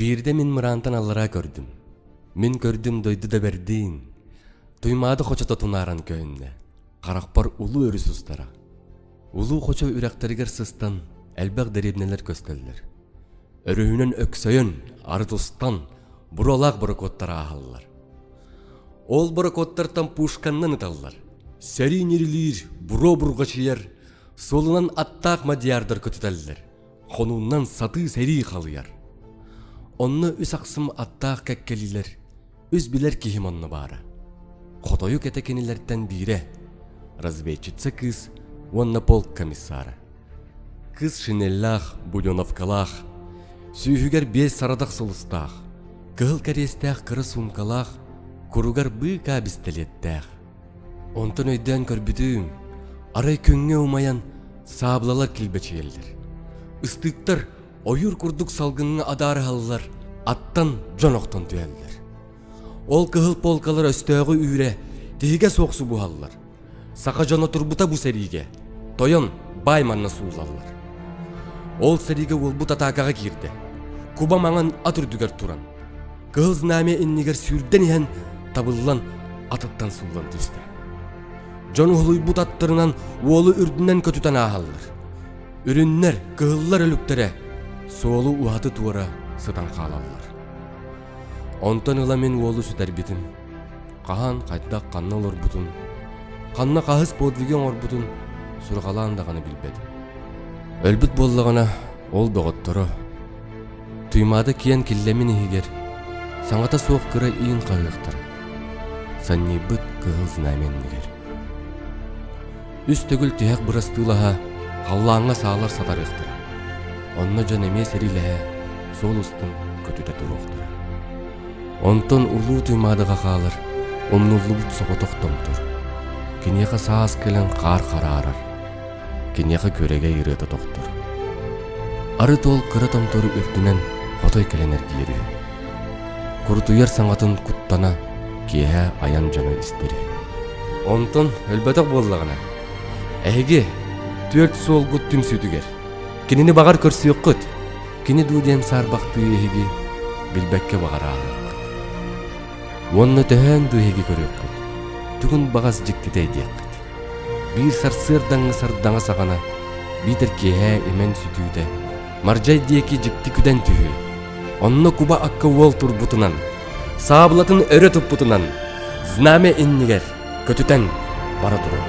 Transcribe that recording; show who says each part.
Speaker 1: Бирде мен мырантан аллара көрдүм. Мен көрдүм дойду да бердин. Туймады хочото тунаран кöyünne. Каракпар улуу өрүсүстара. Улуу хочо үрактарыгер сыстан элбек деребнелер көскөллөр. Өрөһүнөн өксөйөн, артустан буралак борокоттар ахаллар. Ол борокоттартан пушканнан ыталлар. Сәрин ирилир, буро бургачыяр, солунан аттак мадиярдар көтүтәллер. Хонуннан саты сәри қалыяр. Онны үс аксым аттак кәккелилер, үз билер кихим онны бара. Хотою кетекенилерден бире, разведчица кыз, онны полк комиссары. Кыз шинеллах, буденовкалах, сүйхүгер бес сарадак солустах, кыл кәрестәк кыры сумкалах, куругар быка бистелеттәк. Онтон өйден көрбүдүм, арай көңге умаян саблалар килбечиелдер. Ыстыктар ойур курдук салгынны адары халлар, аттан жоноктон түйелдер. Ол кыгыл полкалар өстөөгө үйре, тиге соқсу бухаллар. Сака жоно турбута бу сериге, тойон байманна суулаллар. Ол сериге олбут атакага кирди. Куба маңан атырдүгер туран. Кыгыл знаме иннигер сүрден ихен табыллан атыттан суулан түсті. Жон улуй бут аттырынан уолу үрдүнен көтүтен ахаллар. Үрүннер, кыгыллар өлүктере, соолу уаты туара сытан қалаллар. Онтон ыла мен уолу сүтер битим. Кахан кайтдак канна олорбутун. Канна кахыс подвиген орбутун сургалаан даганы билбедим. Өлбүт боллагана ол доготторо. Туймады киен киллемин ихигер. Саңата соок кыра иин кагыктар. Санни быт кыгыл знаменнигер. Үс төгүл түйек бырастылаха, қаллаңа саалар сатарыктыр. Онна жан эмес эрилеhe, сол устун көтүтө туруктыр. Онтон улуу туймадыга каалар, омнуллубут сокотоктомтур. Кинеха саас келен кар караарар. Кинеха көреге ирыта токтур. Ары тол кыра томтору үртүнен хотой келенер киери. Курутуяр саңатын куттана, кие аян жана истери. Онтон өлбөтөк боллагана. Эге, төрт сол гут түн сүтүгер. Кинини багар көрсүөккөт. Кини дууден сарбакты эги билбекке багар аалык. Онны төһөн дуэги көрөккөт. Түгүн багас жиктитей дияккыт. Бир сарсырдаңы сардаңа сагана, битер кие эмен сүтүүдө. Маржай диеки жикти күден түһү. Онно куба акка уол турбутунан, саабылатын өрө туппутунан, знаме иннигер көтүтен бара туру.